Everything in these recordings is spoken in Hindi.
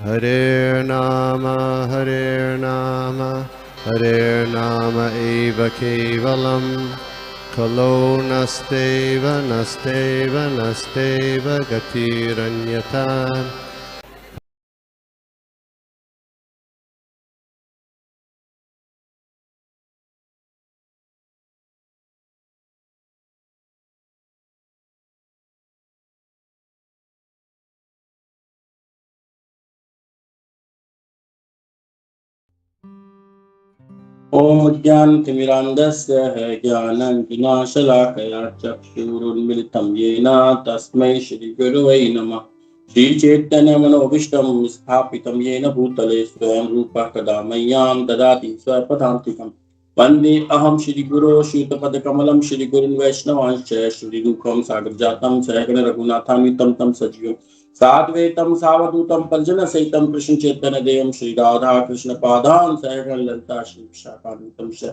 Hare Nama Hare Nama eva kevalam Kalo nasteva nasteva nasteva gatiranyata. ओम ज्ञानतिमिरान्धस्य ज्ञानाञ्जनशलाकया चक्षुरुन्मिलितं येन तस्मै श्रीगुरवे नमः। श्रीचैतन्यमनोभीष्टं स्थापितं येन भूतले स्वयं रूपः कदा मह्यं ददाति स्वपदान्तिकम्। वन्दे अहं श्रीगुरो श्रीयुतपदकमलं श्रीगुरुन् वैष्णवांश्च श्रीरूपं साग्रजातं सहगण रघुनाथान्वितं तं सजीवम् साद्वैतं सावधूतं परिजनसहितं कृष्ण चैतन्य देवं श्री राधा कृष्ण पादान् सहगण ललिता श्री विशाखान्वितं च।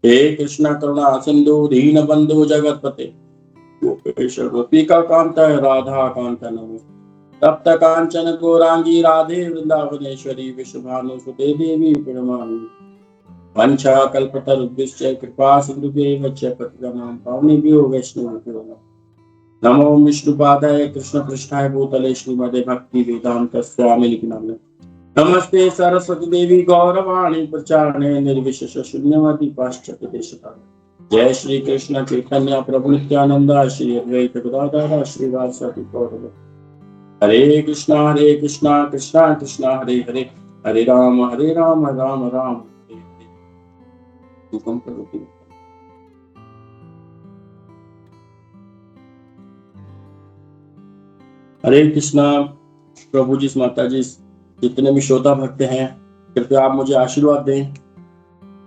हे कृष्ण करुणा सिंधु दीन बंधु जगतपते गोपेश गोपिका कांत राधा कांत नमोस्तुते। तप्त कांचन गौरांगी राधे वृंदावनेश्वरी विश्वभानुसुते देवी प्रणमामि। वंशा कल्पतरुभ्यश्च कृपा सिन्धुभ्येव च पतितानां पावनेभ्यो वैष्णवेभ्यो नमो विष्णुपादाय कृष्ण पृष्ठाय भूतले श्रीमदे भक्ति वेदांत स्वामी नामिने। नमस्ते सरस्वती देवी गौरवाणी प्रचारणे निर्विशेष शून्यवादी पाश्चात्य देशतारिणे। जय श्री कृष्ण चैतन्य प्रभु नित्यानंद श्री अद्वैत गदाधर श्रीवासदि गौरव। हरे कृष्णा कृष्णा कृष्णा हरे हरे हरे राम राम राम हरे हरे। हरे कृष्णा प्रभु जी माता जी जितने भी श्रोता भक्त हैं कृपया आप मुझे आशीर्वाद दें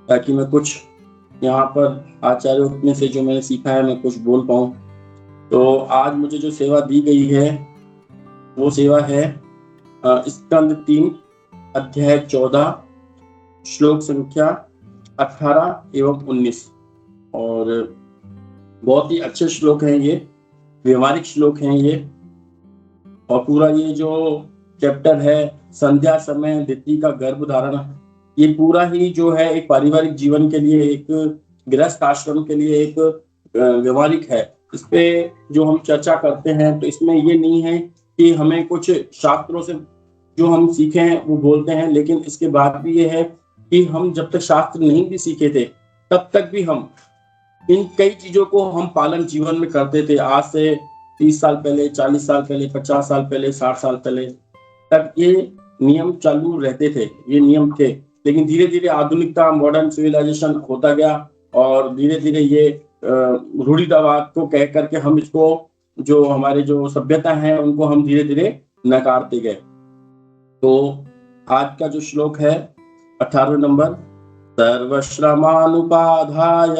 ताकि मैं कुछ यहाँ पर आचार्यों में से जो मैंने सीखा है मैं कुछ बोल पाऊँ। तो आज मुझे जो सेवा दी गई है वो सेवा है स्कंद 3 अध्याय 14 श्लोक संख्या 18 एवं 19 और बहुत ही अच्छे श्लोक हैं ये, व्यवहारिक श्लोक हैं ये। और पूरा ये जो चैप्टर है संध्या समय दिति का गर्भ धारण, ये पूरा ही जो है एक पारिवारिक जीवन के लिए, एक गृहस्थ आश्रम के लिए एक व्यवहारिक है। इस पे जो हम चर्चा करते हैं तो इसमें ये नहीं है कि हमें कुछ शास्त्रों से जो हम सीखे हैं वो बोलते हैं, लेकिन इसके बाद भी ये है कि हम जब तक शास्त्र नहीं भी सीखे थे तब तक भी हम इन कई चीजों को हम पालन जीवन में करते थे। आज से 30 साल पहले, 40 साल पहले, 50 साल पहले, 60 साल पहले तक ये नियम चालू रहते थे, ये नियम थे। लेकिन धीरे धीरे आधुनिकता, मॉडर्न सिविलाइजेशन होता गया और धीरे धीरे ये रूढ़िवाद को कह करके हम इसको, जो हमारे जो सभ्यता है उनको हम धीरे धीरे नकारते गए। तो आज का जो श्लोक है 18 नंबर, सर्वश्रमानुपाधाय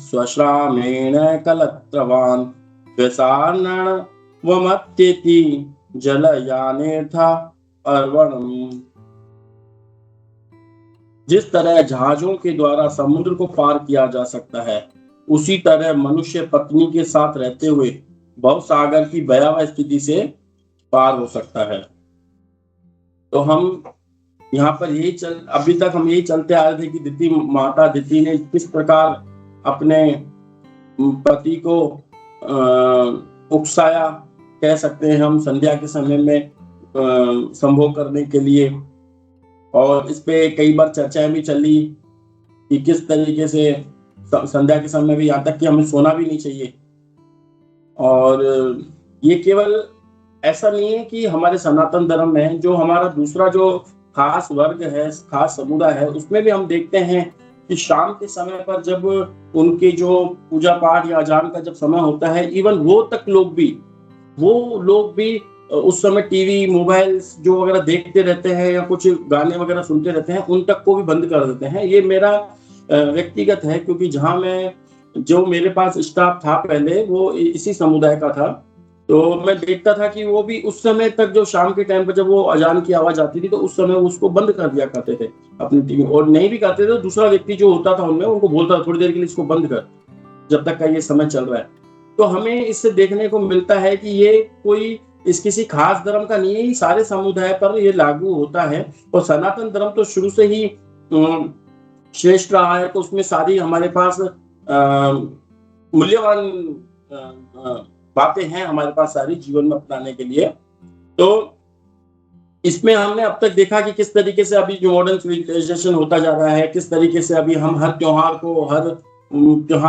स्वश्रामेण कलत्रवान् व्यसार्णवमत्येति जलयानेऽर्था अर्वणम्। जिस तरह जहाजों के द्वारा समुद्र को पार किया जा सकता है, उसी तरह मनुष्य पत्नी के साथ रहते हुए भवसागर की भयावह स्थिति से पार हो सकता है। तो हम यहाँ पर अभी तक हम यही चलते आ रहे थे कि माता दिति ने किस प्रकार अपने पति को उकसाया, कह सकते हैं हम, संध्या के समय में संभोग करने के लिए। और इस पे कई बार चर्चाएं भी चली कि किस तरीके से संध्या के समय भी, यहाँ तक कि हमें सोना भी नहीं चाहिए। और ये केवल ऐसा नहीं है कि हमारे सनातन धर्म में, जो हमारा दूसरा जो खास वर्ग है, खास समुदाय है, उसमें भी हम देखते हैं कि शाम के समय पर जब उनके जो पूजा पाठ या अजान का जब समय होता है, इवन वो लोग भी उस समय टीवी, मोबाइल जो वगैरह देखते रहते हैं या कुछ गाने वगैरह सुनते रहते हैं, उन तक को भी बंद कर देते हैं। ये मेरा व्यक्तिगत है, क्योंकि जहां जो मेरे पास स्टाफ था पहले वो इसी समुदाय का था, तो मैं देखता था कि वो भी उस समय तक, जो शाम के टाइम पर जब वो अजान की आवाज आती थी, तो उस समय उसको बंद कर दिया करते थे अपनी टीवी। और नहीं भी करते थे तो दूसरा व्यक्ति जो होता था उनमें, उनको बोलता था थोड़ी देर के लिए इसको बंद कर, जब तक का ये समय चल रहा है। तो हमें इससे देखने को मिलता है कि ये कोई इस किसी खास धर्म का नहीं है, ये सारे समुदाय पर ये लागू होता है। और सनातन धर्म तो शुरू से ही श्रेष्ठ रहा है, तो उसमें सारी हमारे पास मूल्यवान बातें हैं हमारे पास सारी जीवन में अपनाने के लिए। तो इसमें हमने अब तक देखा कि किस तरीके से अभी जो मॉडर्न सिविलाइजेशन होता जा रहा है, किस तरीके से अभी हम हर त्योहार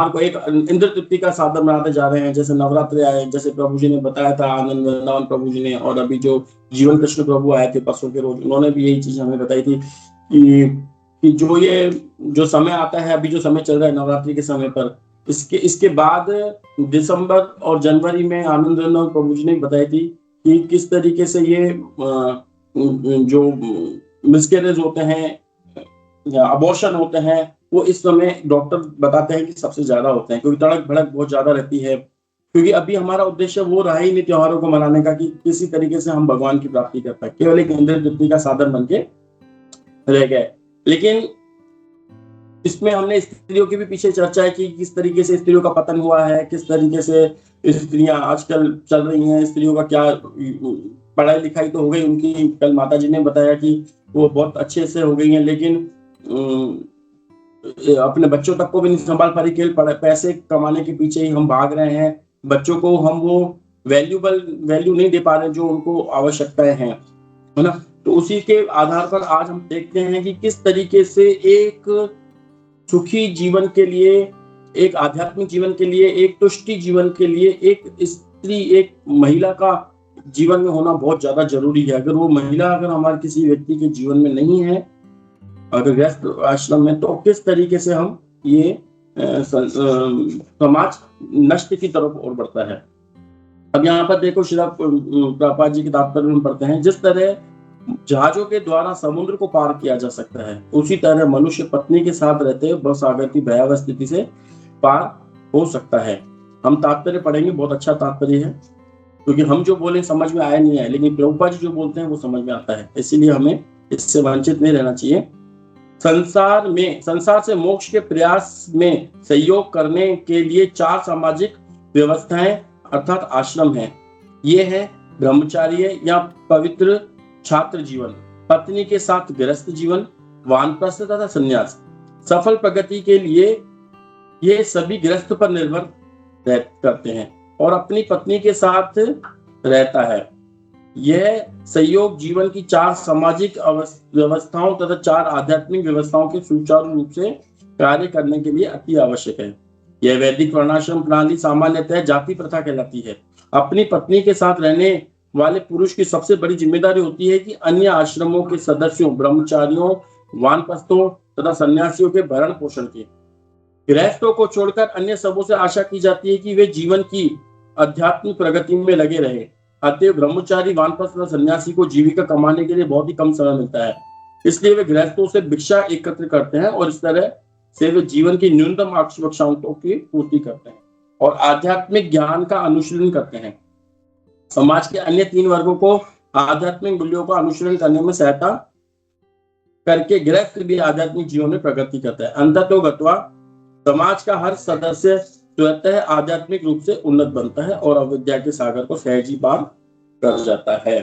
को एक इंद्र तृप्ति का साधन बनाते जा रहे हैं। जैसे नवरात्रि आए, जैसे प्रभु जी ने बताया था, आनंद वृंदावन प्रभु जी ने, और अभी जो जीवन कृष्ण प्रभु आए थे परसों के रोज, उन्होंने भी यही चीज हमें बताई थी कि जो समय आता है, अभी जो समय चल रहा है नवरात्रि के समय पर, इसके बाद दिसंबर और जनवरी में आनंद वृंदावन प्रभु जी ने बताई थी कि किस तरीके से ये जो मिसकैरेज होते हैं या अबॉर्शन होते हैं, वो इस समय डॉक्टर बताते हैं कि सबसे ज्यादा होते हैं, क्योंकि तड़क भड़क बहुत ज्यादा रहती है। क्योंकि अभी हमारा उद्देश्य वो रहा ही नहीं त्योहारों को मनाने का कि किसी तरीके से हम भगवान की प्राप्ति कर पाए, केवल एक इंद्र तृप्ति का साधन बन के रह गए। लेकिन इसमें हमने स्त्रियों के भी पीछे चर्चा की, किस तरीके से स्त्रियों का पतन हुआ है, किस तरीके से स्त्रियां आजकल चल रही हैं, स्त्रियों का क्या पढ़ाई लिखाई तो हो गई उनकी, कल माता जी ने बताया कि वो बहुत अच्छे से हो गई हैं, लेकिन अपने बच्चों तक को भी नहीं संभाल पा रही, केवल पैसे कमाने के पीछे ही हम भाग रहे हैं। बच्चों को हम वो वैल्यू नहीं दे पा रहे जो उनको आवश्यकताएं हैं, है ना। तो उसी के आधार पर आज हम देखते हैं कि किस तरीके से एक सुखी जीवन के लिए, एक आध्यात्मिक जीवन के लिए, एक तुष्टि जीवन के लिए एक स्त्री, एक महिला का जीवन में होना बहुत ज्यादा जरूरी है। अगर वो महिला अगर हमारे किसी व्यक्ति के जीवन में नहीं है, अगर गृहस्थ आश्रम में, तो किस तरीके से हम ये समाज नष्ट की तरफ और बढ़ता है। अब यहाँ पर देखो, श्री प्रभुपाद जी की तात्पर्य में पढ़ते हैं, जिस तरह जहाजों के द्वारा समुद्र को पार किया जा सकता है, उसी तरह मनुष्य पत्नी के साथ रहते हुए भवसागर की भयावह स्थिति से पार हो सकता है। हम तात्पर्य पढ़ेंगे, बहुत अच्छा तात्पर्य है, क्योंकि हम जो बोले समझ में आया नहीं है, लेकिन प्रभुपाद जी जो बोलते हैं वो समझ में आता है, इसीलिए हमें इससे वंचित नहीं रहना चाहिए। संसार से मोक्ष के प्रयास में सहयोग करने के लिए 4 सामाजिक व्यवस्थाएं अर्थात आश्रम है। ये है ब्रह्मचार्य या पवित्र छात्र जीवन, पत्नी के साथ गृहस्थ जीवन, वानप्रस्थ तथा संन्यास। सफल प्रगति के लिए ये सभी गृहस्थ पर निर्भर करते हैं और अपनी पत्नी के साथ रहता है। यह सहयोग जीवन की 4 सामाजिक व्यवस्थाओं तथा 4 आध्यात्मिक व्यवस्थाओं के सुचारू रूप से कार्य करने के लिए अति आवश्यक है। यह वैदिक वर्णाश्रम प्रणाली सामान्यतः जाति प्रथा कहलाती है। अपनी पत्नी के साथ रहने वाले पुरुष की सबसे बड़ी जिम्मेदारी होती है कि अन्य आश्रमों के सदस्यों, ब्रह्मचारियों, वानप्रस्थों तथा सन्यासियों के भरण पोषण की। गृहस्थों को छोड़कर अन्य सबों से आशा की जाती है कि वे जीवन की आध्यात्मिक प्रगति में लगे रहे। अतः ब्रह्मचारी, वानप्रस्थ तथा सन्यासी को जीविका कमाने के लिए बहुत ही कम समय मिलता है, इसलिए वे गृहस्थों से भिक्षा एकत्र करते हैं और इस तरह से वे जीवन की न्यूनतम आवश्यकताओं की पूर्ति करते हैं और आध्यात्मिक ज्ञान का अनुशीलन करते हैं। समाज के अन्य 3 वर्गों को आध्यात्मिक मूल्यों का अनुशीलन करने में सहायता करके गृहस्थ भी आध्यात्मिक जीवन में प्रगति करता है। अंततोगत्वा समाज का हर सदस्य स्वतः आध्यात्मिक रूप से उन्नत बनता है और अविद्या के सागर को सहज ही पार कर जाता है।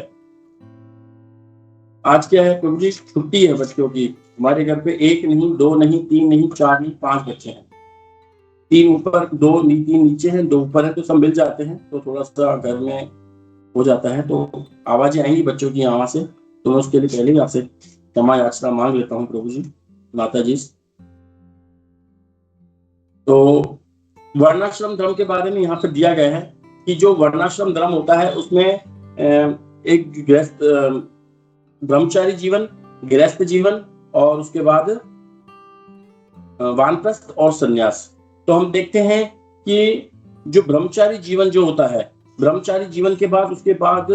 आज क्या है प्रभु जी? छुट्टी है बच्चों की। हमारे घर पे 1 नहीं, 2 नहीं, 3 नहीं, 4 नहीं, 5 बच्चे हैं। 3 ऊपर, 2 3 नीचे हैं, 2 ऊपर है, तो सब मिल जाते हैं, तो थोड़ा सा घर में हो जाता है, तो आवाजें आएंगी बच्चों की यहाँ से, तो मैं उसके लिए पहले ही आपसे क्षमा याचना मांग लेता हूँ प्रभु जी, माता जी। तो वर्णाश्रम धर्म के बारे में यहाँ पर दिया गया है कि जो वर्णाश्रम धर्म होता है उसमें एक गृहस्थ ब्रह्मचारी जीवन, गृहस्थ जीवन और उसके बाद वानप्रस्थ और सन्यास। तो हम देखते हैं कि जो ब्रह्मचारी जीवन जो होता है, ब्रह्मचारी जीवन के बाद उसके बाद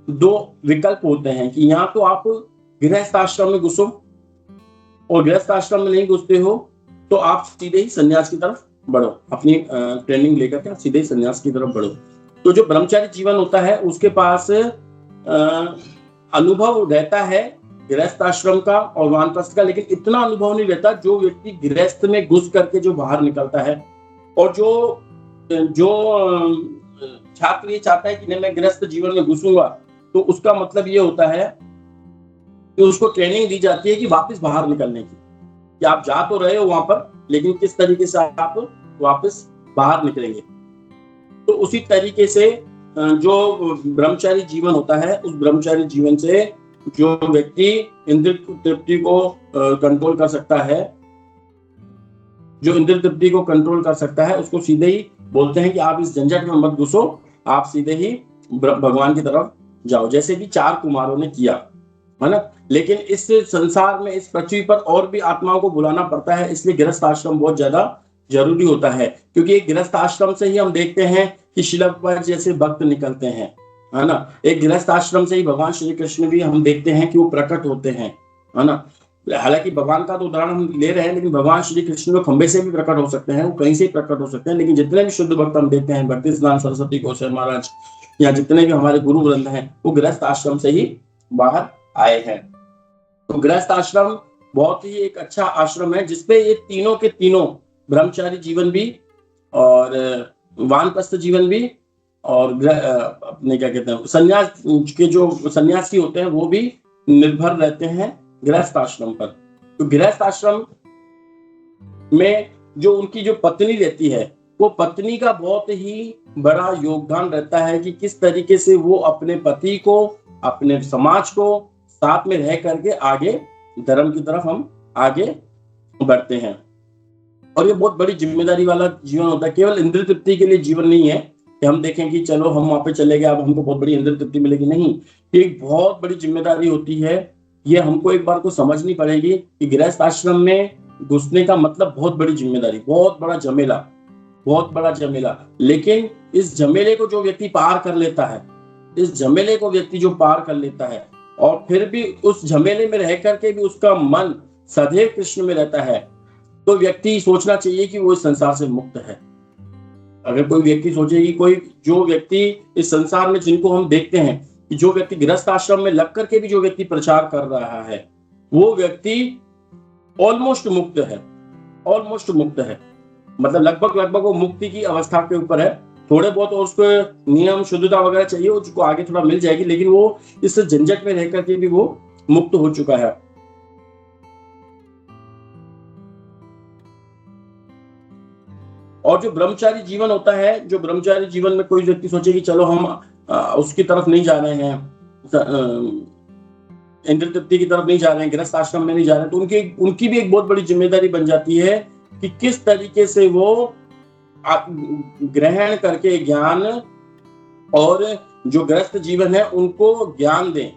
2 विकल्प होते हैं कि यहाँ तो आप गृहस्थ आश्रम में घुसो और गृहस्थ आश्रम में नहीं घुसते हो तो आप सीधे ही सन्यास की तरफ बढ़ो, अपनी ट्रेनिंग लेकर के आप सीधे ही सन्यास की तरफ बढ़ो। तो जो ब्रह्मचारी जीवन होता है उसके पास अनुभव रहता है गृहस्थ आश्रम का और वानप्रस्थ का, लेकिन इतना अनुभव नहीं रहता जो व्यक्ति गृहस्थ में घुस करके जो बाहर निकलता है और जो छात्र ये चाहता है कि नहीं मैं गृहस्थ जीवन में घुसूंगा, तो उसका मतलब ये होता है कि उसको ट्रेनिंग दी जाती है कि वापस बाहर निकलने की, कि आप जा तो रहे हो वहां पर, लेकिन किस तरीके से आप वापस बाहर निकलेंगे। तो उसी तरीके से जो ब्रह्मचारी जीवन होता है, उस ब्रह्मचारी जीवन से जो व्यक्ति इंद्रिय तृप्ति को कंट्रोल कर सकता है, जो इंद्रिय तृप्ति को कंट्रोल कर सकता है, उसको सीधे ही बोलते हैं कि आप इस झंझट में मत घुसो, आप सीधे ही भगवान की तरफ जाओ, जैसे कि 4 कुमारों ने किया, है ना। लेकिन इस संसार में, इस पृथ्वी पर और भी आत्माओं को बुलाना पड़ता है, इसलिए गृहस्थ आश्रम बहुत ज्यादा जरूरी होता है, क्योंकि एक गृहस्थ आश्रम से ही हम देखते हैं कि श्रील प्रभुपाद जैसे भक्त निकलते हैं, है ना। एक गृहस्थ आश्रम से ही भगवान श्री कृष्ण भी हम देखते हैं कि वो प्रकट होते हैं, है ना। हालांकि भगवान का तो उदाहरण हम ले रहे हैं, लेकिन भगवान श्री कृष्ण को खंबे से भी प्रकट हो सकते हैं, वो कहीं से भी प्रकट हो सकते हैं, लेकिन जितने भी शुद्ध भक्त हम देखते हैं, भक्ति सिद्धांत सरस्वती गोस्वामी महाराज या जितने भी हमारे गुरु वृंद हैं, वो गृहस्थ आश्रम से ही बाहर आए हैं। तो गृहस्थ आश्रम बहुत ही एक अच्छा आश्रम है, जिसपे ये तीनों के तीनों, ब्रह्मचारी जीवन भी और वानप्रस्थ जीवन भी और अपने क्या कहते हैं संन्यास के जो सन्यासी होते हैं, वो भी निर्भर रहते हैं गृहस्थ आश्रम पर। तो गृहस्थ आश्रम में जो उनकी जो पत्नी रहती है, वो पत्नी का बहुत ही बड़ा योगदान रहता है कि किस तरीके से वो अपने पति को, अपने समाज को साथ में रह करके आगे धर्म की तरफ हम आगे बढ़ते हैं। और ये बहुत बड़ी जिम्मेदारी वाला जीवन होता है, केवल इंद्रिय तृप्ति के लिए जीवन नहीं है कि हम देखें कि चलो हम वहां पे चले गए, अब हमको बहुत बड़ी इंद्रिय तृप्ति मिलेगी, नहीं। एक बहुत बड़ी जिम्मेदारी होती है, ये हमको एक बार को समझनी पड़ेगी कि गृहस्थ आश्रम में घुसने का मतलब बहुत बड़ी जिम्मेदारी, बहुत बड़ा झमेला, बहुत बड़ा झमेला। लेकिन इस झमेले को जो व्यक्ति पार कर लेता है, इस झमेले को व्यक्ति जो पार कर लेता है और फिर भी उस झमेले में रह करके भी उसका मन सदैव कृष्ण में रहता है, तो व्यक्ति सोचना चाहिए कि वो इस संसार से मुक्त है। अगर कोई व्यक्ति सोचे कि कोई जो व्यक्ति इस संसार में, जिनको हम देखते हैं कि जो व्यक्ति गृहस्थ आश्रम में लग करके भी जो व्यक्ति प्रचार कर रहा है, वो व्यक्ति ऑलमोस्ट मुक्त है, ऑलमोस्ट मुक्त है, मतलब लगभग वो मुक्ति की अवस्था के ऊपर है। थोड़े बहुत और उसको नियम शुद्धता वगैरह चाहिए, उसको आगे थोड़ा मिल जाएगी, लेकिन वो इस झंझट में रह करके भी वो मुक्त हो चुका है। और जो ब्रह्मचारी जीवन होता है, जो ब्रह्मचारी जीवन में कोई व्यक्ति सोचे कि चलो हम उसकी तरफ नहीं जा रहे हैं, इंद्रिय तृप्ति की तरफ नहीं जा रहे हैं, गृहस्थ आश्रम में नहीं जा रहे हैं, तो उनकी भी एक बहुत बड़ी जिम्मेदारी बन जाती है कि किस तरीके से वो ग्रहण करके ज्ञान और जो गृहस्थ जीवन है उनको ज्ञान दें,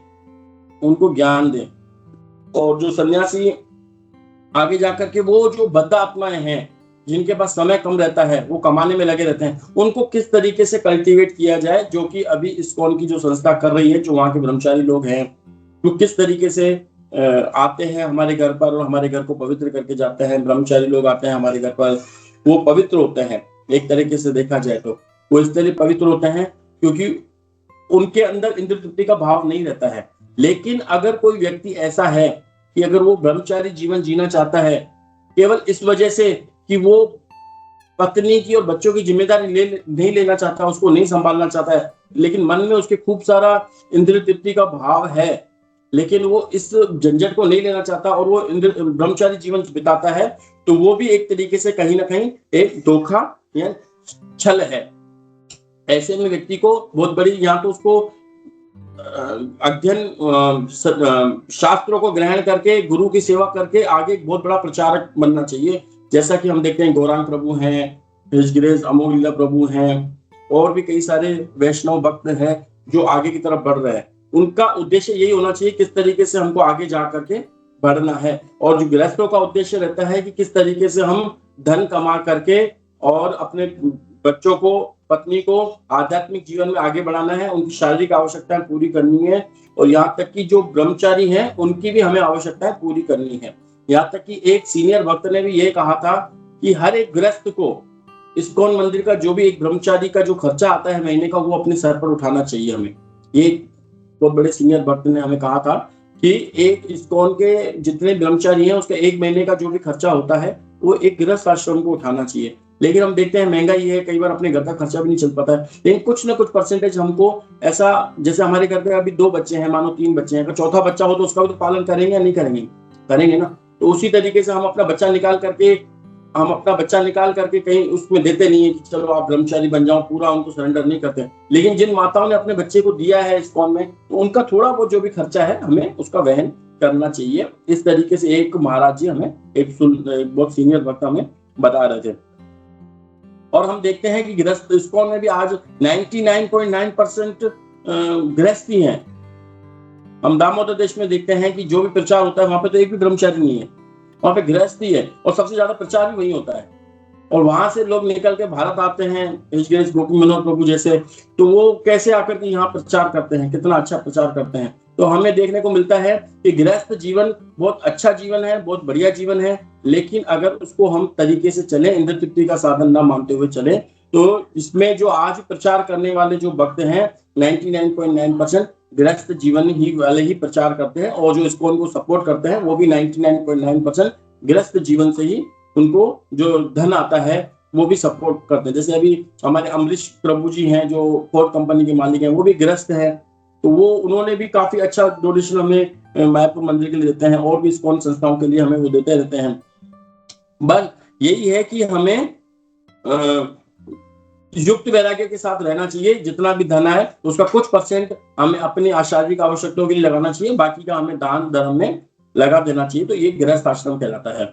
उनको ज्ञान दें। और जो सन्यासी आगे जाकर के वो जो बद्ध आत्माएं हैं, जिनके पास समय कम रहता है, वो कमाने में लगे रहते हैं, उनको किस तरीके से कल्टीवेट किया जाए, जो कि अभी इस्कॉन की जो संस्था कर रही है, जो वहाँ के ब्रह्मचारी लोग हैं, वो किस तरीके से आते हैं हमारे घर पर और हमारे घर को पवित्र करके जाते हैं। ब्रह्मचारी लोग आते हैं हमारे घर पर, वो पवित्र होते हैं, एक तरीके से देखा जाए तो वो इसलिए पवित्र होते हैं क्योंकि उनके अंदर इंद्रिय तृप्ति का भाव नहीं रहता है। लेकिन अगर कोई व्यक्ति ऐसा है कि अगर वो ब्रह्मचारी जीवन जीना चाहता है केवल इस वजह से कि वो पत्नी की और बच्चों की जिम्मेदारी नहीं लेना चाहता, उसको नहीं संभालना चाहता है, लेकिन मन में उसके खूब सारा इंद्रिय तृप्ति का भाव है, लेकिन वो इस झंझट को नहीं लेना चाहता और वो ब्रह्मचारी जीवन बिताता है, तो वो भी एक तरीके से कहीं ना कहीं एक धोखा या छल है। ऐसे में व्यक्ति को बहुत बड़ी, यहाँ तो उसको अध्ययन शास्त्रों को ग्रहण करके गुरु की सेवा करके आगे एक बहुत बड़ा प्रचारक बनना चाहिए। जैसा कि हम देखते हैं गौरांग प्रभु हैं, ऋषिकेश अमोघ लीला प्रभु हैं, और भी कई सारे वैष्णव भक्त हैं जो आगे की तरफ बढ़ रहे हैं। उनका उद्देश्य यही होना चाहिए किस तरीके से हमको आगे जा करके बढ़ना है। और जो गृहस्थों का उद्देश्य रहता है कि किस तरीके से हम धन कमा करके और अपने बच्चों को, पत्नी को आध्यात्मिक जीवन में आगे बढ़ाना है, उनकी शारीरिक आवश्यकताएं पूरी करनी है, और यहाँ तक कि जो ब्रह्मचारी हैं उनकी भी हमें आवश्यकताएं पूरी करनी है। यहाँ तक कि एक सीनियर भक्त ने भी ये कहा था कि हर एक गृहस्थ को इस्कॉन मंदिर का जो भी एक ब्रह्मचारी का जो खर्चा आता है महीने का, वो अपने सर पर उठाना चाहिए हमें। ये बहुत बड़े सीनियर भक्त ने हमें कहा था कि एक इस्कॉन के जितने ब्रह्मचारी हैं उसका एक महीने का जो भी खर्चा होता है वो एक गृहस्थ आश्रम को उठाना चाहिए। लेकिन हम देखते हैं महंगाई है, कई बार अपने घर का खर्चा भी नहीं चल पाता है, लेकिन कुछ ना कुछ परसेंटेज हमको ऐसा, जैसे हमारे घर पे अभी 2 बच्चे हैं, मानो 3 बच्चे हैं, अगर चौथा बच्चा हो तो उसका भी तो पालन करेंगे या नहीं करेंगे? करेंगे ना। तो उसी तरीके से हम अपना बच्चा निकाल करके कहीं उसमें देते नहीं है कि चलो आप ब्रह्मचारी बन जाओ, पूरा उनको सरेंडर नहीं करते हैं। लेकिन जिन माताओं ने अपने बच्चे को दिया है इस्कॉन में, तो उनका थोड़ा बहुत जो भी खर्चा है हमें उसका वहन करना चाहिए। इस तरीके से एक महाराज जी हमें एक बहुत सीनियर भक्त हमें बता रहे थे। और हम देखते हैं कि गृहस्थ इस्कॉन में भी आज 99.9% गृहस्थी हैं। हम दामोदर देश में देखते हैं कि जो भी प्रचार होता है वहां पे तो एक भी ब्रह्मचारी नहीं है, वहां पे गृहस्थी है, और सबसे ज्यादा प्रचार भी वही होता है। और वहां से लोग निकल के भारत आते हैं, ऋषिकेश गोपी मनोहर प्रभु जैसे, तो वो कैसे आकर के यहाँ प्रचार करते हैं, कितना अच्छा प्रचार करते हैं। तो हमें देखने को मिलता है कि गृहस्थ जीवन बहुत अच्छा जीवन है, बहुत बढ़िया जीवन है, लेकिन अगर उसको हम तरीके से चले, इंद्र तृप्ति का साधन ना मानते हुए चले, तो इसमें जो आज प्रचार करने वाले जो भक्त हैं 99.9% गृहस्थ जीवन ही वाले ही प्रचार करते हैं, और जो इस्कॉन को सपोर्ट करते हैं वो भी 99.9% गृहस्थ जीवन से ही उनको जो धन आता है वो भी सपोर्ट करते हैं। जैसे अभी हमारे अमरीश प्रभु जी हैं जो फोर्ड कंपनी के मालिक हैं, वो भी गृहस्थ हैं, तो वो उन्होंने भी काफी अच्छा डोनेशन हमें मायापुर मंदिर के लिए देते हैं, और भी इस्कॉन संस्थाओं के लिए हमें वो देते रहते हैं। बस यही है कि हमें युक्त वैराग्य के साथ रहना चाहिए। जितना भी धन है उसका कुछ परसेंट हमें अपनी शारीरिक आवश्यकताओं के लिए लगाना चाहिए, बाकी का हमें दान धर्म में लगा देना चाहिए। तो ये गृहस्थ आश्रम कहलाता है।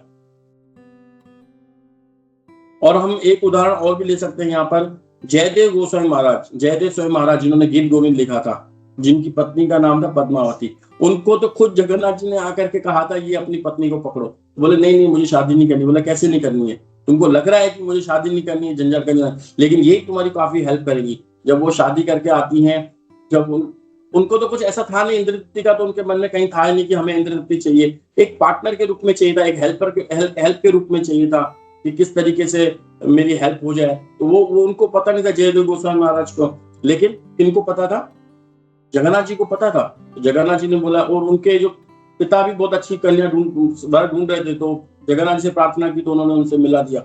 और हम एक उदाहरण और भी ले सकते हैं यहाँ पर, जयदेव गोस्वामी महाराज, जयदेव स्वामी महाराज जिन्होंने गीत गोविंद लिखा था, जिनकी पत्नी का नाम था पद्मावती, उनको तो खुद जगन्नाथ जी ने आकर के कहा था ये अपनी पत्नी को पकड़ो। बोले नहीं नहीं मुझे शादी नहीं करनी। बोला कैसे नहीं करनी है? तुमको लग रहा है कि मुझे शादी नहीं करनी है, झंझट करनी है, लेकिन यही तुम्हारी काफी हेल्प करेगी। जब वो शादी करके आती हैं, जब उनको तो कुछ ऐसा था नहीं इंद्र तृप्ति का, तो उनके मन में कहीं था नहीं कि हमें इंद्र तृप्ति चाहिए, एक पार्टनर के रूप में चाहिए था, एक हेल्प के रूप में चाहिए था कि किस तरीके से मेरी हेल्प हो जाए। तो वो उनको पता नहीं था जयदेव गोस्वामी महाराज को, लेकिन इनको पता था, जगन्नाथ जी को पता था। तो जगन्नाथ जी ने बोला, और उनके जो पिता भी बहुत अच्छी कन्या ढूंढ रहे थे, तो जगन्नाथ जी से प्रार्थना की तो उन्होंने उनसे मिला दिया।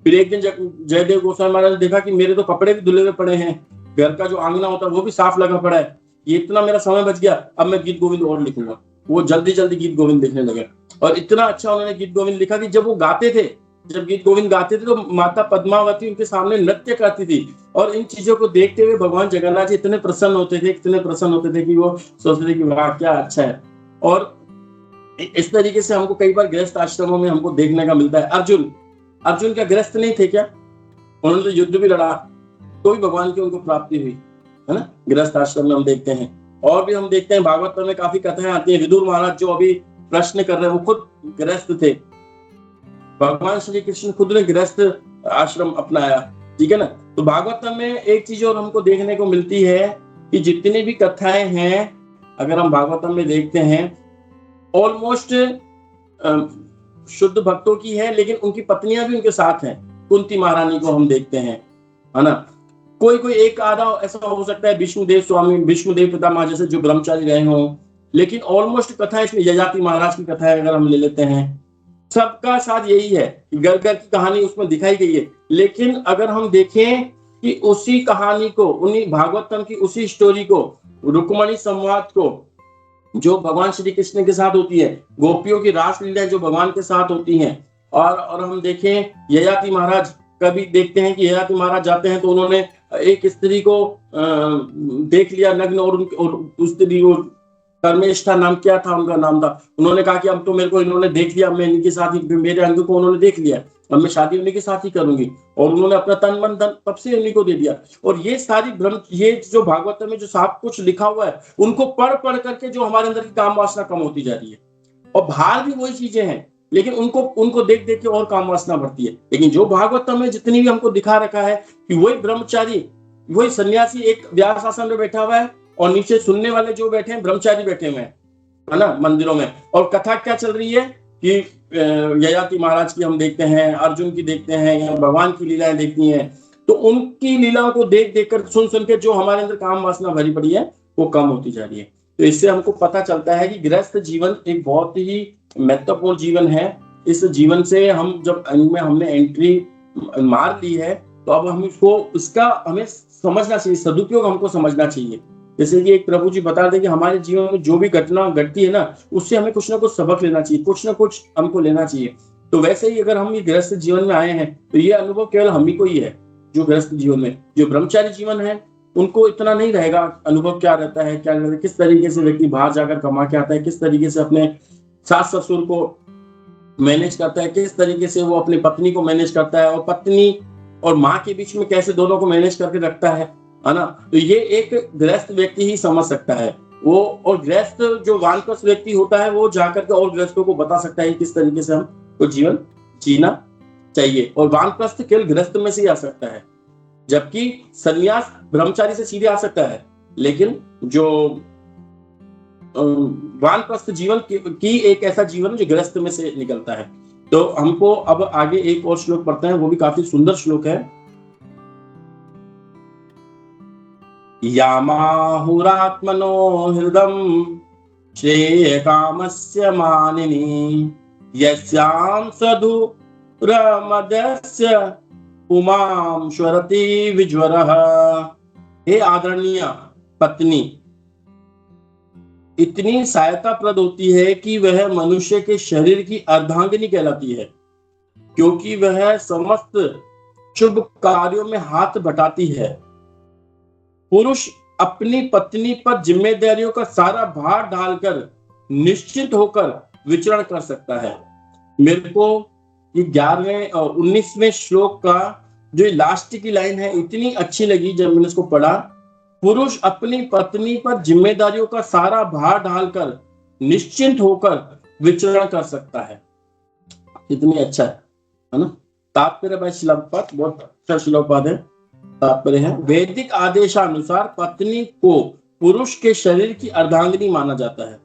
फिर एक दिन जयदेव गोस्वामी महाराज ने देखा कि मेरे तो कपड़े भी धुले हुए पड़े हैं, घर का जो आंगना होता है वो भी साफ लगा पड़ा है, ये इतना मेरा समय बच गया, अब मैं गीत गोविंद और लिखूंगा। वो जल्दी जल्दी गीत गोविंद लिखने लगे, और इतना अच्छा उन्होंने गीत गोविंद लिखा कि जब गीत गोविंद गाते थे तो माता पद्मावती उनके सामने नृत्य करती थी। और इन चीजों को देखते हुए भगवान जगन्नाथ जी इतने प्रसन्न होते थे कि वो सोचते थे कि वाह क्या अच्छा है। और इस तरीके से हमको कई बार गृहस्थ आश्रमों में हमको देखने का मिलता है। अर्जुन क्या गृहस्थ नहीं थे क्या? उन्होंने तो युद्ध भी लड़ा, तो भी भगवान की उनको प्राप्ति हुई, है ना। गृहस्थ आश्रम में हम देखते हैं। और भी हम देखते हैं भागवत में काफी कथाएं आती हैं। विदुर महाराज जो अभी प्रश्न कर रहे हैं वो खुद गृहस्थ थे। भगवान श्री कृष्ण खुद ने गृहस्थ आश्रम अपनाया, ठीक है ना। तो भागवत में एक चीज और हमको देखने को मिलती है कि जितनी भी कथाएं हैं, अगर हम भागवत में देखते हैं, ऑलमोस्ट शुद्ध भक्तों की है, लेकिन उनकी पत्नियां भी उनके साथ हैं। कुंती महारानी को हम देखते हैं, है ना। कोई एक आधा ऐसा हो सकता है विष्णुदेव पितामह जैसे जो ब्रह्मचारी रहे हों, लेकिन ऑलमोस्ट कथा इसमें यजाति महाराज की कथा है अगर हम ले लेते हैं, सबका साथ यही है कि घर घर की कहानी उसमें दिखाई गई है। लेकिन अगर हम देखें कि उसी कहानी को, उन्हीं भागवतम की उसी स्टोरी को, रुक्मणी संवाद को जो भगवान श्री कृष्ण के साथ होती है, गोपियों की रासलीला जो भगवान के साथ होती हैं, और हम देखें ययाति महाराज, कभी देखते हैं कि ययाति महाराज जाते हैं तो उन्होंने एक स्त्री को देख लिया नग्न, और उस स्त्री को कर्मेष्ठा नाम क्या था, उनका नाम था, उन्होंने कहा कि अब तो मेरे को इन्होंने देख लिया, मैं इनके साथ ही, मेरे अंग को उन्होंने देख लिया, अब मैं शादी उन्हीं के साथ ही करूंगी। और उन्होंने अपना तन मन धन तब से उन्हीं को दे दिया। और ये सारी ये जो भागवत में जो सब कुछ लिखा हुआ है, उनको पढ़ करके जो हमारे अंदर की काम वासना कम होती जा रही है, और बाहर भी वही चीजें हैं, लेकिन उनको देख के और काम वासना बढ़ती है। लेकिन जो भागवत में जितनी भी हमको दिखा रखा है कि वही ब्रह्मचारी, वही सन्यासी एक व्यास आसन में बैठा हुआ है, और नीचे सुनने वाले जो बैठे हैं ब्रह्मचारी बैठे हुए हैं, है ना, मंदिरों में। और कथा क्या चल रही है कि ययाति महाराज की हम देखते हैं, अर्जुन की देखते हैं, या भगवान की लीलाएं देखती हैं। तो उनकी लीलाओं को देख कर सुन के जो हमारे अंदर काम वासना भरी पड़ी है वो कम होती जा रही है। तो इससे हमको पता चलता है कि गृहस्थ जीवन एक बहुत ही महत्वपूर्ण जीवन है। इस जीवन से हम जब हमने एंट्री मार ली है, तो अब हम इसको, इसका हमें समझना चाहिए, सदुपयोग हमको समझना चाहिए। जैसे कि एक प्रभु जी बता रहे थे कि हमारे जीवन में जो भी घटना घटती है ना, उससे हमें कुछ ना कुछ सबक लेना चाहिए, कुछ ना कुछ हमको लेना चाहिए। तो वैसे ही अगर हम ये गृहस्थ जीवन में आए हैं, तो ये अनुभव केवल हम ही को ही है। जो गृहस्थ जीवन में, जो ब्रह्मचारी जीवन है, उनको इतना नहीं रहेगा अनुभव क्या रहता है, क्या रहता है, किस तरीके से व्यक्ति बाहर जाकर कमा के आता है, किस तरीके से अपने सास ससुर को मैनेज करता है, किस तरीके से वो अपनी पत्नी को मैनेज करता है, और पत्नी और माँ के बीच में कैसे दोनों को मैनेज करके रखता है ना। तो ये एक गृहस्थ व्यक्ति ही समझ सकता है वो। और गृहस्थ जो वानप्रस्थ व्यक्ति होता है, वो जाकर के और गृहस्थों को बता सकता है किस तरीके से हमको जीवन जीना चाहिए। और वानप्रस्थ केवल गृहस्थ में से ही आ सकता है, जबकि संन्यास ब्रह्मचारी से सीधे आ सकता है। लेकिन जो वानप्रस्थ जीवन की एक ऐसा जीवन जो गृहस्थ में से निकलता है। तो हमको अब आगे एक और श्लोक पढ़ते हैं, वो भी काफी सुंदर श्लोक है। यामाहुरात्मनो हृदम श्रेय कामस्य मानिनी यस्यां सधुरमदस्य उमां स्वरति विज्वरः। हे आदरणीय पत्नी, इतनी सहायताप्रद होती है कि वह मनुष्य के शरीर की अर्धांगिनी कहलाती है, क्योंकि वह समस्त शुभ कार्यों में हाथ बटाती है। पुरुष अपनी पत्नी पर जिम्मेदारियों का सारा भार डालकर निश्चित होकर विचरण कर सकता है। मेरे को ये 11वें और 19वें श्लोक का जो लास्ट की लाइन है, इतनी अच्छी लगी जब मैंने इसको पढ़ा। पुरुष अपनी पत्नी पर जिम्मेदारियों का सारा भार डालकर निश्चिंत होकर विचरण कर सकता है। कितनी अच्छा है ना। तात्पर्य भाई शिलापद, बहुत अच्छा शिलापद है। तात्पर्य है, वैदिक आदेशानुसार पत्नी को पुरुष के शरीर की अर्धांगिनी माना जाता है,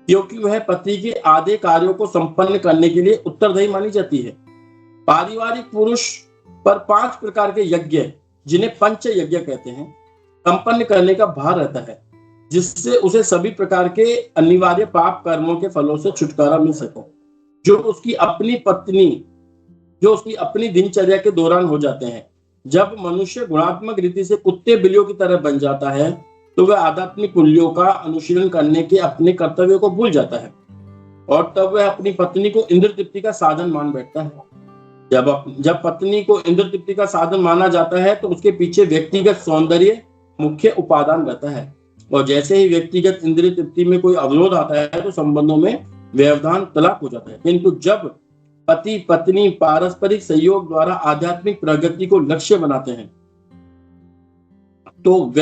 क्योंकि वह पति के आधे कार्यों को संपन्न करने के लिए उत्तरदायी मानी जाती है। पारिवारिक पुरुष पर 5 प्रकार के यज्ञ, जिन्हें पंच यज्ञ कहते हैं, संपन्न करने का भार रहता है, जिससे उसे सभी प्रकार के अनिवार्य पाप कर्मों के फलों से छुटकारा मिल सके, जो उसकी अपनी दिनचर्या के दौरान हो जाते हैं। जब मनुष्य गुणात्मक रीति से कुत्ते बिल्लियों की तरह बन जाता है, तो वह आध्यात्मिक मूल्यों का अनुशीलन करने के अपने कर्तव्यों को भूल जाता है, और तब वह अपनी पत्नी को इंद्र तृप्ति का साधन मान बैठता है। जब पत्नी को इंद्र तृप्ति का साधन माना जाता है, तो उसके पीछे व्यक्तिगत सौंदर्य मुख्य उपादान रहता है, और जैसे ही व्यक्तिगत इंद्रिय तृप्ति में कोई अवरोध आता है, तो संबंधों में व्यवधान तलाक हो जाता है। किंतु जब पति पत्नी पारस्परिक सहयोग द्वारा आध्यात्मिक प्रगति को लक्ष्य बनाते हैं, तो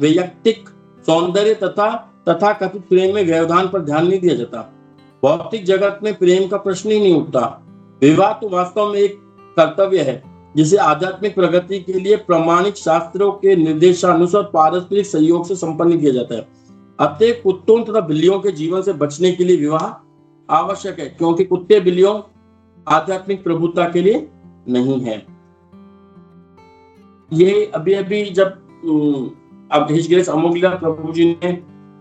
वैयक्तिक सौंदर्य तथा कथित प्रेम में व्यवधान पर ध्यान नहीं दिया जाता। भौतिक जगत में प्रेम का प्रश्न ही नहीं उठता। विवाह तो वास्तव में एक कर्तव्य है, जिसे आध्यात्मिक प्रगति के लिए प्रमाणित शास्त्रों के निर्देशानुसार पारस्परिक सहयोग से संपन्न किया जाता है। अतः कुत्तों तथा बिल्लियों के जीवन से बचने के लिए विवाह आवश्यक है, क्योंकि कुत्ते बिल्लियों आध्यात्मिक प्रभुता के लिए नहीं है। ये अभी जब अब हिज ग्रेस अमोघ प्रभु जी ने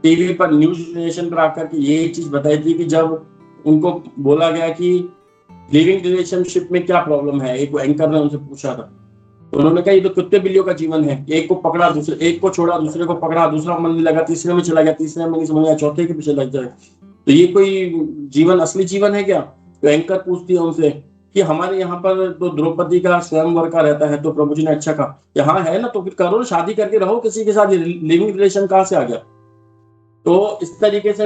टीवी पर न्यूज रिलेशन पर आकर के ये चीज बताई थी कि जब उनको बोला गया कि लिविंग रिलेशनशिप में क्या प्रॉब्लम है, एक एंकर ने उनसे पूछा था, तो उन्होंने कहा ये तो कुत्ते बिल्लियों का जीवन है, एक को पकड़ा एक को छोड़ा, दूसरे को पकड़ा, दूसरा मन नहीं लगा, तीसरे में चला गया, तीसरे में नहीं समझ आया, चौथे के पीछे लग जाए, तो ये कोई जीवन असली जीवन है क्या? तो एंकर पूछती है उनसे कि हमारे यहाँ पर तो द्रौपदी का स्वयंवर का रहता है। तो प्रभु जी ने अच्छा कहा, यहाँ है ना, तो फिर करो, शादी करके रहो किसी के साथ, लिविंग रिलेशन कहाँ से आ गया? तो इस तरीके से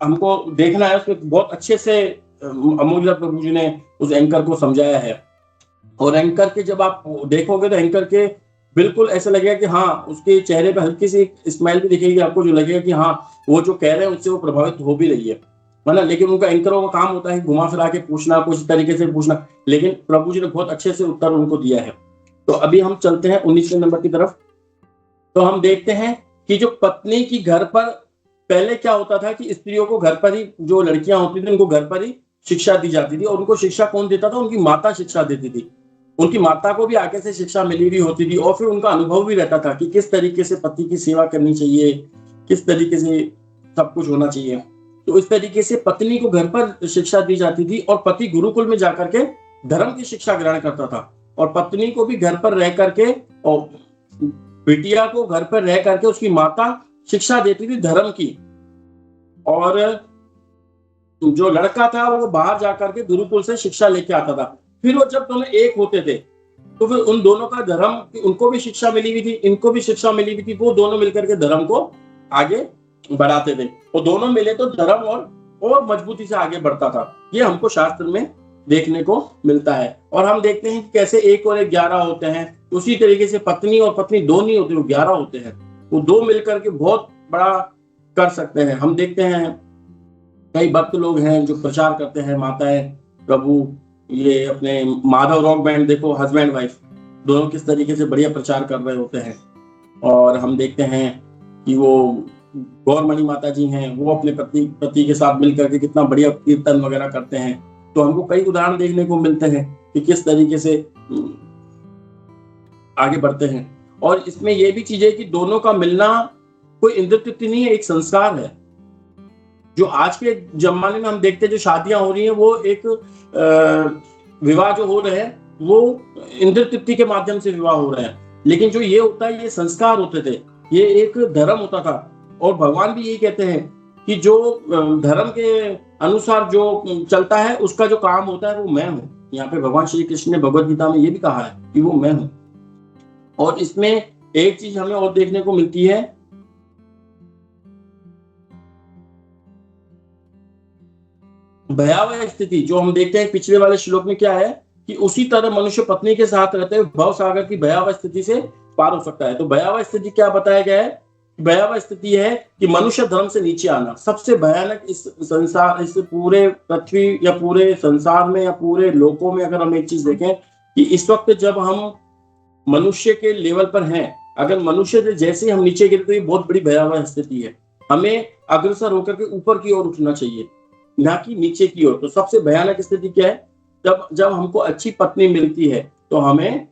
हमको देखना है। उसमें बहुत अच्छे से अमोघ प्रभु जी ने उस एंकर को समझाया है। और एंकर के जब आप देखोगे तो एंकर के बिल्कुल ऐसा लगेगा कि हाँ, उसके चेहरे पे हल्की सी स्माइल भी दिखेगी आपको, जो लगेगा कि हाँ, वो जो कह रहे हैं उससे वो प्रभावित हो भी रही है ना। लेकिन उनका एंकरों का काम होता है घुमा फिरा के पूछना, कुछ तरीके से पूछना, लेकिन प्रभु जी ने बहुत अच्छे से उत्तर उनको दिया है। तो अभी हम चलते हैं 19वें नंबर की तरफ। तो हम देखते हैं कि जो पत्नी की घर पर, पहले क्या होता था कि स्त्रियों को घर पर ही, जो लड़कियां होती थी उनको घर पर ही शिक्षा दी जाती थी। और उनको शिक्षा कौन देता था? उनकी माता शिक्षा देती थी। उनकी माता को भी आगे से शिक्षा मिली हुई होती थी, और फिर उनका अनुभव भी रहता था कि किस तरीके से पति की सेवा करनी चाहिए, किस तरीके से सब कुछ होना चाहिए। तो इस तरीके से पत्नी को घर पर शिक्षा दी जाती थी, और पति गुरुकुल में जाकर के धर्म की शिक्षा ग्रहण करता था, और पत्नी को भी घर पर रह करके, और बिटिया को घर पर रह करके उसकी माता शिक्षा देती थी धर्म की, और जो लड़का था वो बाहर जाकर के गुरुकुल से शिक्षा लेके आता था। फिर वो जब दोनों एक होते थे तो फिर उन दोनों का धर्म, उनको भी शिक्षा मिली हुई थी, इनको भी शिक्षा मिली हुई थी, वो दोनों मिलकर के धर्म को आगे बढ़ाते थे। वो दोनों मिले तो धर्म और मजबूती से आगे बढ़ता था। ये हमको शास्त्र में देखने को मिलता है। और हम देखते हैं कि कैसे 1 और 1 11 होते हैं, उसी तरीके से पत्नी और पत्नी 2 नहीं होते, वो 11 होते हैं। वो 2 मिलकर के बहुत बड़ा कर सकते हैं। हम देखते हैं कई भक्त लोग हैं जो प्रचार करते हैं, माताएं, प्रभु, ये अपने माधव रॉक बैंड देखो, हस्बैंड वाइफ दोनों किस तरीके से बढ़िया प्रचार कर रहे होते हैं। और हम देखते हैं कि वो गौरमणि माता जी हैं, वो अपने पति के साथ मिलकर के कितना बढ़िया कीर्तन वगैरह करते हैं। तो हमको कई उदाहरण देखने को मिलते हैं कि किस तरीके से आगे बढ़ते हैं। और इसमें यह भी चीज है कि दोनों का मिलना कोई इंद्र तृप्ति नहीं है, एक संस्कार है। जो आज के जमाने में हम देखते हैं जो शादियां हो रही हैं, वो एक विवाह जो हो रहे हैं वो इंद्र तृप्ति के माध्यम से विवाह हो रहे हैं। लेकिन जो ये होता है, ये संस्कार होते थे, ये एक धर्म होता था। और भगवान भी यही कहते हैं कि जो धर्म के अनुसार जो चलता है उसका जो काम होता है वो मैं हूं। यहाँ पे भगवान श्री कृष्ण ने भगवद गीता में ये भी कहा है कि वो मैं हूं। और इसमें एक चीज हमें और देखने को मिलती है, भयावह स्थिति जो हम देखते हैं पिछले वाले श्लोक में क्या है कि उसी तरह मनुष्य पत्नी के साथ रहते हुए भव सागर की भयावह स्थिति से पार हो सकता है। तो भयावह स्थिति क्या बताया गया है? भयावह स्थिति है कि मनुष्य धर्म से नीचे आना। सबसे भयानक इस संसार, इस पूरे पृथ्वी या पूरे संसार में या पूरे लोकों में अगर हम एक चीज देखें कि इस वक्त जब हम मनुष्य के लेवल पर हैं, अगर मनुष्य से जैसे हम नीचे गिरे तो ये बहुत बड़ी भयावह स्थिति है। हमें अग्रसर होकर के ऊपर की ओर उठना चाहिए, ना कि नीचे की ओर। तो सबसे भयानक स्थिति क्या है? जब हमको अच्छी पत्नी मिलती है तो हमें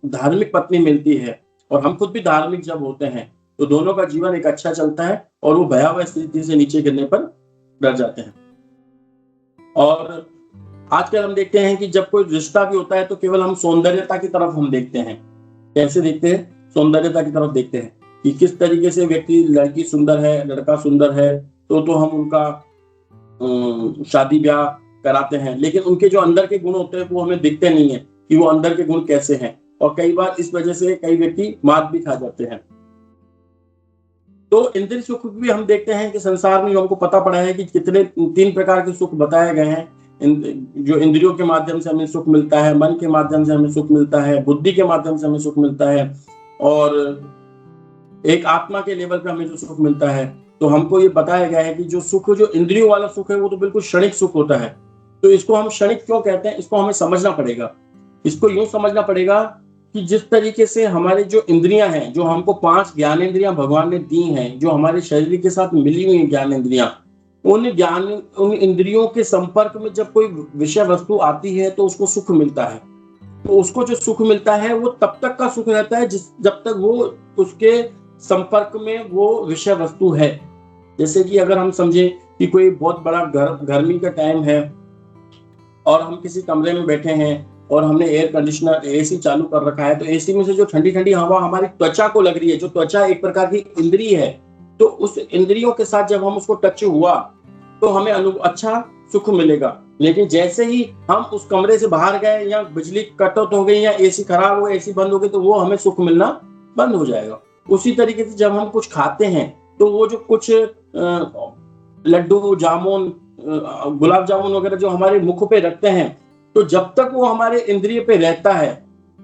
धार्मिक पत्नी मिलती है, और हम खुद भी धार्मिक जब होते हैं तो दोनों का जीवन एक अच्छा चलता है, और वो भयावह स्थिति से नीचे गिरने पर डर जाते हैं। और आजकल हम देखते हैं कि जब कोई रिश्ता भी होता है तो केवल हम सौंदर्यता की तरफ हम देखते हैं। कैसे देखते हैं? सौंदर्यता की तरफ देखते हैं कि किस तरीके से व्यक्ति, लड़की सुंदर है, लड़का सुंदर है, तो हम उनका शादी ब्याह कराते हैं। लेकिन उनके जो अंदर के गुण होते हैं वो हमें दिखते नहीं है कि वो अंदर के गुण कैसे हैं। और कई बार इस वजह से कई व्यक्ति मात भी खा जाते हैं। तो इंद्रिय सुख भी हम देखते हैं कि संसार में हमको पता पड़ा है कि कितने 3 प्रकार के सुख बताए गए हैं। जो इंद्रियों के माध्यम से हमें सुख मिलता है, मन के माध्यम से हमें सुख मिलता है, बुद्धि के माध्यम से हमें सुख मिलता है, और एक आत्मा के लेवल पे हमें जो सुख मिलता है। तो हमको ये बताया गया है कि जो सुख, जो इंद्रियों वाला सुख है वो तो बिल्कुल क्षणिक सुख होता है। तो इसको हम क्षणिक क्यों कहते हैं, इसको हमें समझना पड़ेगा। इसको यूं समझना पड़ेगा कि जिस तरीके से हमारे जो इंद्रियां हैं, जो हमको 5 ज्ञानेंद्रियां भगवान ने दी हैं, जो हमारे शरीर के साथ मिली हुई ज्ञानेंद्रियां, उन इंद्रियों के संपर्क में जब कोई विषय वस्तु आती है तो उसको सुख मिलता है। तो उसको जो सुख मिलता है वो तब तक का सुख रहता है जब तक वो उसके संपर्क में वो विषय वस्तु है। जैसे कि अगर हम समझे कि कोई बहुत बड़ा गर्मी का टाइम है और हम किसी कमरे में बैठे हैं और हमने एयर कंडीशनर, एसी चालू कर रखा है, तो एसी में से जो ठंडी ठंडी हवा हमारी त्वचा को लग रही है, जो त्वचा एक प्रकार की इंद्रिय है, तो उस इंद्रियों के साथ जब हम उसको टच हुआ तो हमें अच्छा सुख मिलेगा। लेकिन जैसे ही हम उस कमरे से बाहर गए या बिजली कटौत हो गई या एसी खराब हो गई, एसी बंद हो गई, तो वो हमें सुख मिलना बंद हो जाएगा। उसी तरीके से जब हम कुछ खाते हैं तो वो जो कुछ लड्डू, जामुन, गुलाब जामुन वगैरह जो हमारे मुख पे रखते हैं, तो जब तक वो हमारे इंद्रिय पे रहता है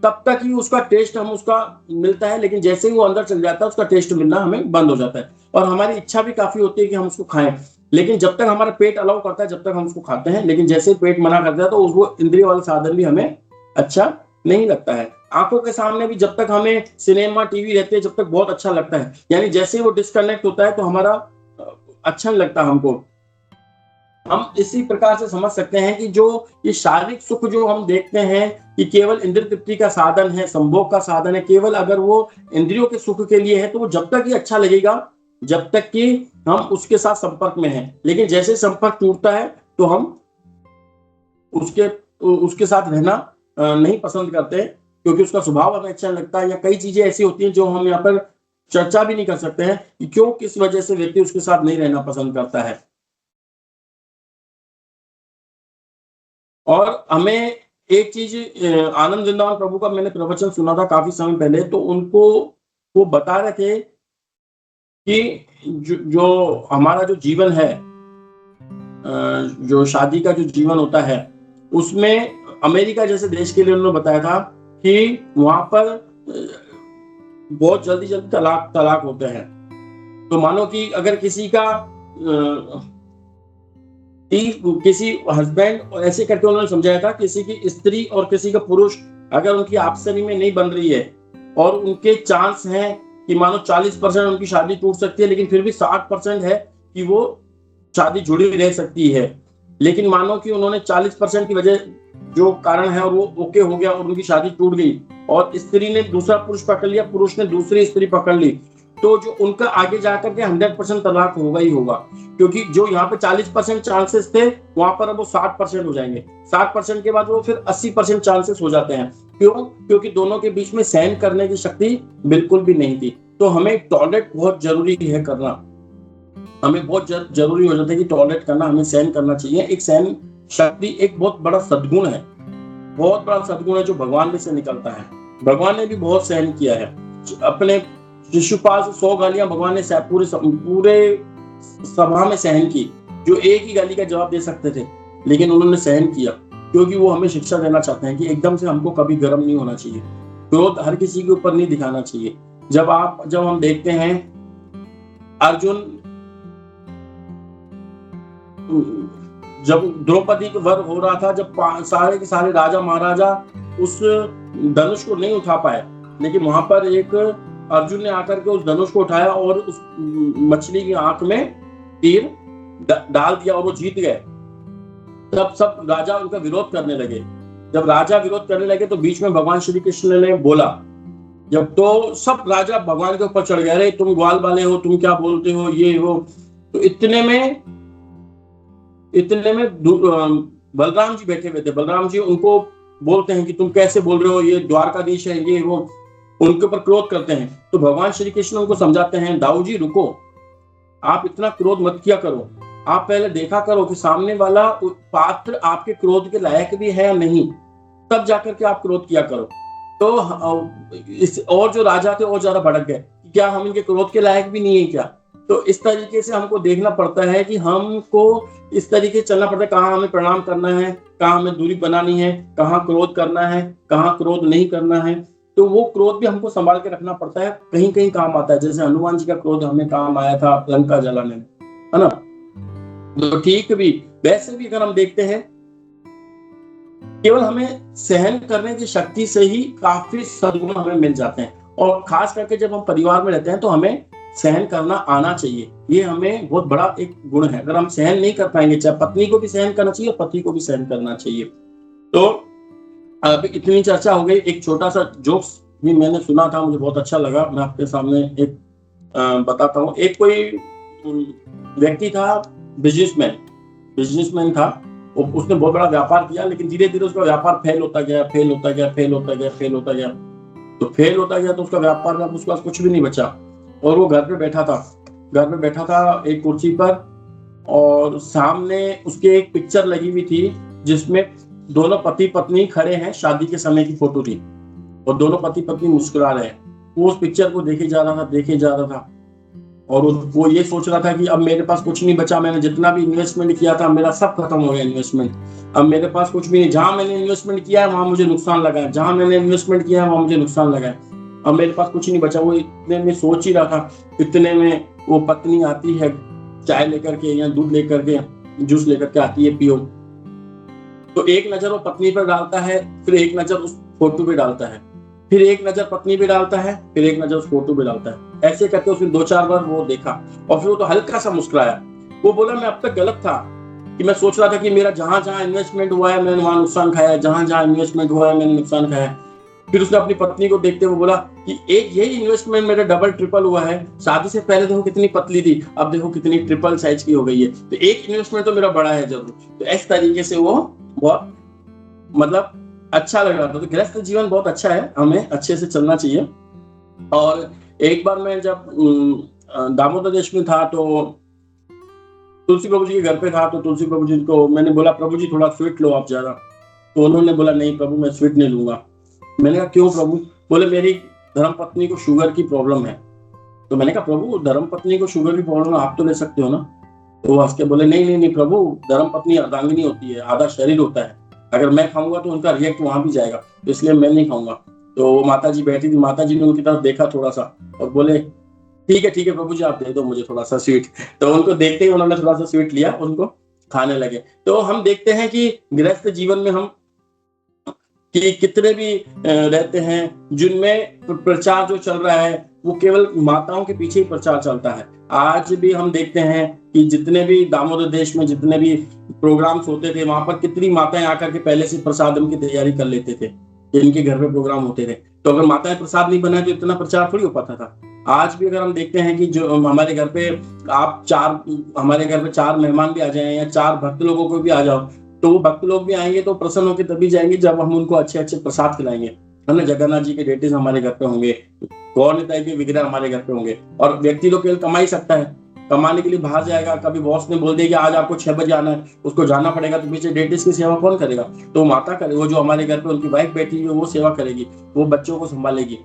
तब तक ही उसका टेस्ट हम उसका मिलता है। लेकिन जैसे ही वो अंदर चल जाता है उसका टेस्ट मिलना हमें बंद हो जाता है, और हमारी इच्छा भी काफी होती है कि हम उसको खाएं। लेकिन जब तक हमारा पेट अलाउ करता है जब तक हम उसको खाते हैं, लेकिन जैसे ही पेट मना करता है तो वो इंद्रिय वाला साधन भी हमें अच्छा नहीं लगता है। आंखों के सामने भी जब तक हमें सिनेमा, टीवी रहते हैं जब तक बहुत अच्छा लगता है, यानी जैसे ही वो डिस्कनेक्ट होता है तो हमारा अच्छा नहीं लगता हमको। हम इसी प्रकार से समझ सकते हैं कि जो ये शारीरिक सुख जो हम देखते हैं कि केवल इंद्र तृप्ति का साधन है, संभोग का साधन है, केवल अगर वो इंद्रियों के सुख के लिए है तो वो जब तक ही अच्छा लगेगा जब तक कि हम उसके साथ संपर्क में हैं। लेकिन जैसे संपर्क टूटता है तो हम उसके उसके साथ रहना नहीं पसंद करते, क्योंकि उसका स्वभाव हमें अच्छा लगता है, या कई चीजें ऐसी होती हैं जो हम यहाँ पर चर्चा भी नहीं कर सकते हैं कि क्यों, किस वजह से व्यक्ति उसके साथ नहीं रहना पसंद करता है। और हमें एक चीज, आनंद वृंदावन प्रभु का मैंने प्रवचन सुना था काफी समय पहले, तो उनको वो बता रहे थे कि जो हमारा जो जीवन है, जो शादी का जो जीवन होता है, उसमें अमेरिका जैसे देश के लिए उन्होंने बताया था कि वहां पर बहुत जल्दी जल्दी तलाक होते हैं। तो मानो कि अगर किसी का किसी हस्बैंड, ऐसे करके उन्होंने समझाया था, किसी की स्त्री और किसी का पुरुष अगर उनकी आपसी में नहीं बन रही है और उनके चांस हैं कि मानो 40% उनकी शादी टूट सकती है, लेकिन फिर भी 60% है कि वो शादी जुड़ी रह सकती है। लेकिन मानो कि उन्होंने 40% की वजह जो कारण है और वो ओके हो गया और उनकी शादी टूट गई, और स्त्री ने दूसरा पुरुष पकड़ लिया, पुरुष ने दूसरी स्त्री पकड़ ली, तो जो उनका आगे जाकर के 100% तलाक होगा ही होगा, क्योंकि जो यहाँ पे 40% चांसेस थे वहां पर अब वो 60% हो जाएंगे। 60% के बाद वो फिर 80% चांसेस हो जाते हैं। क्यों? क्योंकि दोनों के बीच में सहन करने की शक्ति बिल्कुल भी नहीं थी। तो हमें टॉलरेट बहुत जरूरी है करना, हमें बहुत जरूरी हो जाता है कि टॉलरेट करना, हमें सहन करना चाहिए। एक सहन शक्ति एक बहुत बड़ा सद्गुण है, बहुत बड़ा सद्गुण है जो भगवान में से निकलता है। भगवान ने भी बहुत सहन किया है। अपने शिशुपाल से 100 गालियां भगवान ने पूरे सभा में सहन की, जो एक ही गाली का जवाब दे सकते थे, लेकिन उन्होंने सहन किया, क्योंकि वो हमें शिक्षा देना चाहते हैं कि एकदम से हमको कभी गर्म नहीं होना चाहिए, क्रोध हर किसी के ऊपर नहीं दिखाना चाहिए। जब हम देखते हैं अर्जुन, जब द्रौपदी का वध हो रहा था, जब सारे के सारे राजा महाराजा उस धनुष को नहीं उठा पाए, लेकिन वहां पर एक अर्जुन ने आकर के उस धनुष को उठाया और उस मछली की आंख में तीर डाल दिया और वो जीत गए। तब सब राजा उनका विरोध करने लगे। जब राजा विरोध करने लगे तो बीच में भगवान श्री कृष्ण ने बोला, जब तो सब राजा भगवान के ऊपर चढ़ गए, अरे तुम ग्वाल वाले हो, तुम क्या बोलते हो, ये हो। तो इतने में बलराम जी बैठे हुए थे। बलराम जी उनको बोलते हैं कि तुम कैसे बोल रहे हो, ये द्वारकाधीश है, ये वो, उनके ऊपर क्रोध करते हैं। तो भगवान श्री कृष्ण उनको समझाते हैं, दाऊ जी रुको, आप इतना क्रोध मत किया करो, आप पहले देखा करो कि सामने वाला पात्र आपके क्रोध के लायक भी है या नहीं, तब जाकर के आप क्रोध किया करो। तो और जो राजा थे और ज्यादा भड़क गए, क्या हम इनके क्रोध के लायक भी नहीं है क्या? तो इस तरीके से हमको देखना पड़ता है कि हमको इस तरीके से चलना पड़ता है, कहाँ हमें प्रणाम करना है, कहाँ हमें दूरी बनानी है, कहाँ क्रोध करना है, कहाँ क्रोध नहीं करना है। तो वो क्रोध भी हमको संभाल के रखना पड़ता है, कहीं कहीं काम आता है। जैसे हनुमान जी का क्रोध हमें काम आया था लंका जलाने में, है ना। तो ठीक भी वैसे भी अगर हम देखते हैं, केवल हमें सहन करने की शक्ति से ही काफी सद्गुण हमें मिल जाते हैं। और खास करके जब हम परिवार में रहते हैं तो हमें सहन करना आना चाहिए, ये हमें बहुत बड़ा एक गुण है। अगर हम सहन नहीं कर पाएंगे, चाहे पत्नी को भी सहन करना चाहिए, पति को भी सहन करना चाहिए। तो अब इतनी चर्चा हो गई, एक छोटा सा जोक्स भी मैंने सुना था, मुझे बहुत अच्छा लगा, मैं आपके सामने एक बताता हूँ। एक कोई व्यक्ति था, बिजनेसमैन था, उसने बहुत बड़ा व्यापार किया, लेकिन धीरे धीरे उसका व्यापार फेल होता गया तो उसका व्यापार में उसके पास कुछ भी नहीं बचा, और वो घर पे बैठा था एक कुर्सी पर, और सामने उसके एक पिक्चर लगी हुई थी जिसमें दोनों पति पत्नी खड़े हैं, शादी के समय की फोटो थी, और दोनों पति पत्नी मुस्कुरा रहे हैं। वो उस पिक्चर को देखे जा रहा था और वो ये सोच रहा था कि अब मेरे पास कुछ नहीं बचा, मैंने जितना भी इन्वेस्टमेंट किया था मेरा सब खत्म हो गया इन्वेस्टमेंट, अब मेरे पास कुछ भी नहीं, जहां मैंने इन्वेस्टमेंट किया है वहां मुझे नुकसान लगा है, अब मेरे पास कुछ नहीं बचा। वो इतने में सोच ही रहा था, इतने में वो पत्नी आती है चाय लेकर के या दूध लेकर के, जूस लेकर के आती है, पियो। तो एक नजर वो पत्नी पर डालता है, फिर एक नजर उस फोटो पे डालता है, फिर एक नजर पत्नी पे डालता है, फिर एक नजर उस फोटो पे डालता है। ऐसे करके उसने 2-4 बार वो देखा, और फिर वो तो हल्का सा मुस्कुराया। वो बोला, मैं अब तक गलत था कि मैं सोच रहा था कि मेरा जहां जहां इन्वेस्टमेंट हुआ है मैंने वहां नुकसान खाया है, जहां जहां इन्वेस्टमेंट हुआ है मैंने नुकसान खाया है। फिर उसने अपनी पत्नी को देखते हुए बोला कि एक यही इन्वेस्टमेंट मेरा डबल ट्रिपल हुआ है, शादी से पहले देखो कितनी पतली थी, अब देखो कितनी ट्रिपल साइज की हो गई है, तो एक इन्वेस्टमेंट तो मेरा बड़ा है जरूर। तो इस तरीके से वो बहुत मतलब अच्छा लग रहा था। तो गृहस्थ जीवन बहुत अच्छा है, हमें अच्छे से चलना चाहिए। और एक बार मैं जब दामोदर देश में था तो तुलसी प्रभु जी के घर पे था, तो तुलसी प्रभु जी को मैंने बोला, प्रभु जी थोड़ा स्वीट लो आप ज़्यादा। तो उन्होंने बोला, नहीं प्रभु मैं स्वीट नहीं लूंगा। मैंने कहा क्यों प्रभु? बोले मेरी धर्मपत्नी को शुगर की प्रॉब्लम है। तो मैंने कहा प्रभु धर्मपत्नी को शुगर की प्रॉब्लम आप तो ले सकते हो ना? तो वो हंस के बोले, नहीं नहीं नहीं प्रभु, धर्मपत्नी अर्धांगिनी होती है, आधा शरीर होता है, अगर मैं खाऊंगा तो उनका रिएक्ट वहां भी जाएगा, तो इसलिए मैं नहीं खाऊंगा। तो वो माता जी बैठी थी, माता जी ने उनकी तरफ देखा थोड़ा सा और बोले, ठीक है प्रभु जी आप दे दो मुझे थोड़ा सा स्वीट। तो उनको देखते ही उन्होंने थोड़ा सा स्वीट लिया, उनको खाने लगे। तो हम देखते हैं कि गृहस्थ जीवन में हम कि कितने भी रहते हैं जिनमें प्रचार जो चल रहा है वो केवल माताओं के पीछे ही प्रचार चलता है। आज भी हम देखते हैं कि जितने भी दामोदर देश में जितने भी प्रोग्राम्स होते थे, वहां पर कितनी माताएं आकर के पहले से प्रसादम की तैयारी कर लेते थे। इनके घर पे प्रोग्राम होते थे, तो अगर माताएं प्रसाद नहीं बनाए तो इतना प्रचार थोड़ी हो पाता था। आज भी अगर हम देखते हैं कि जो हमारे घर पे हमारे घर पे 4 मेहमान भी आ जाए या 4 भक्त लोगों को भी आ जाओ, तो वो भक्त लोग भी आएंगे तो प्रसन्न होकर तभी जाएंगे जब हम उनको अच्छे अच्छे प्रसाद खिलाएंगे, है ना। जगन्नाथ जी के डेटिस हमारे घर पे होंगे, गौर निताई के विग्रह हमारे घर पे होंगे। और व्यक्ति तो केवल कमा ही सकता है, कमाने के लिए बाहर जाएगा, कभी बॉस ने बोल दिया कि आज आपको 6 बजे आना है, उसको जाना पड़ेगा, तो पीछे डेटिस की सेवा कौन करेगा? तो माता करे, वो जो हमारे घर पे उनकी वाइफ बैठी है वो सेवा करेगी, वो बच्चों को संभालेगी,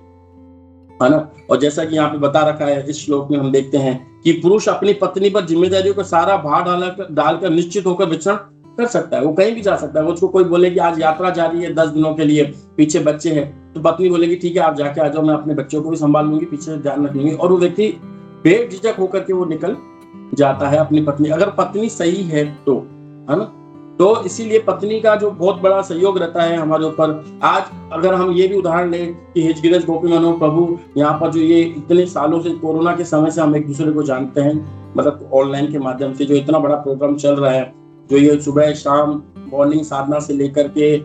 है ना। और जैसा कि यहाँ पे बता रखा है इस श्लोक में हम देखते हैं कि पुरुष अपनी पत्नी पर जिम्मेदारियों का सारा भार डालकर निश्चित होकर विचरण कर सकता है। वो कहीं भी जा सकता है। उसको कोई बोले कि आज यात्रा जा रही है 10 दिनों के लिए, पीछे बच्चे हैं, तो पत्नी बोलेगी ठीक है आप जाके आ जाओ, मैं अपने बच्चों को भी संभाल लूंगी, पीछे ध्यान रख लूंगी। और वो व्यक्ति बेझिझक होकर के वो निकल जाता है अपनी पत्नी, अगर पत्नी सही है तो, है ना। तो इसीलिए पत्नी का जो बहुत बड़ा सहयोग रहता है हमारे ऊपर। आज अगर हम ये भी उदाहरण लें कि हिजगिरज गोपी मनोहर प्रभु यहाँ पर जो ये इतने सालों से कोरोना के समय से हम एक दूसरे को जानते हैं, मतलब ऑनलाइन के माध्यम से जो इतना बड़ा प्रोग्राम चल रहा है, जो ये सुबह शाम मॉर्निंग साधना से लेकर के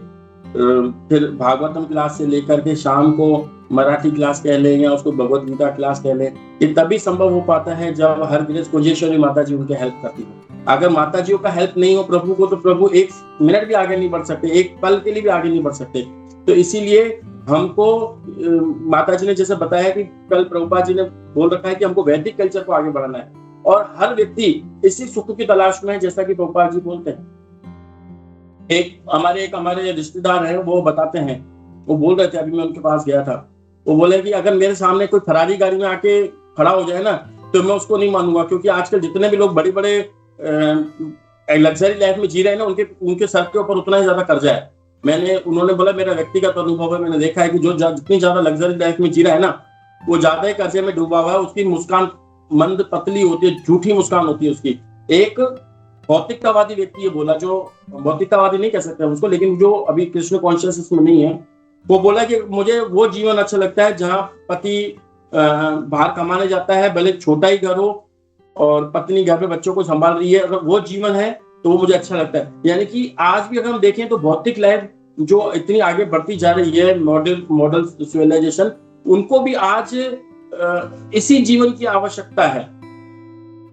फिर भागवतम क्लास से लेकर के शाम को मराठी क्लास कह लें या उसको भगवत गीता क्लास कह लें, ये तभी संभव हो पाता है जब हर गृहस्थ कुंजेश्वरी माता जी उनके हेल्प करती है। अगर माता जी का हेल्प नहीं हो प्रभु को, तो प्रभु एक मिनट भी आगे नहीं बढ़ सकते, एक पल के लिए भी आगे नहीं बढ़ सकते। तो इसीलिए हमको माता जी ने जैसे बताया कि कल प्रभुपाद जी ने बोल रखा है कि हमको वैदिक कल्चर को आगे बढ़ाना है, और हर व्यक्ति इसी सुख की तलाश में है, जैसा कि प्रभुपाद जी बोलते हैं। एक हमारे रिश्तेदार हैं, वो बताते हैं, वो बोल रहे थे, अभी मैं उनके पास गया था, वो बोले कि अगर मेरे सामने कोई फरारी गाड़ी में आके खड़ा हो जाए ना, तो मैं उसको नहीं मानूंगा, क्योंकि आजकल जितने भी लोग बड़ी बड़े लग्जरी लाइफ में जी रहे हैं ना, उनके सर के ऊपर उतना ही ज्यादा कर्जा है। उन्होंने बोला मेरा व्यक्तिगत अनुभव है, मैंने देखा है कि जो जितनी ज्यादा लग्जरी लाइफ में जी रहा है ना, वो ज्यादा ही कर्जे में डूबा हुआ है। उसकी मुस्कान मंद पतली होती है, झूठी मुस्कान होती है उसकी। एक भौतिकतावादी व्यक्ति ये बोला, जो भौतिकतावादी नहीं कह सकते उसको, लेकिन जो अभी कृष्ण कॉन्शियसनेस में नहीं है, वो बोला कि मुझे वो जीवन अच्छा लगता है जहाँ पति बाहर कमाने जाता है, भले छोटा ही घर हो, और पत्नी घर पे बच्चों को संभाल रही है, अगर वो जीवन है तो वो मुझे अच्छा लगता है। यानी कि आज भी अगर हम देखें तो भौतिक लाइफ जो इतनी आगे बढ़ती जा रही है, मॉडल सिविलाइजेशन, उनको भी आज इसी जीवन की आवश्यकता है,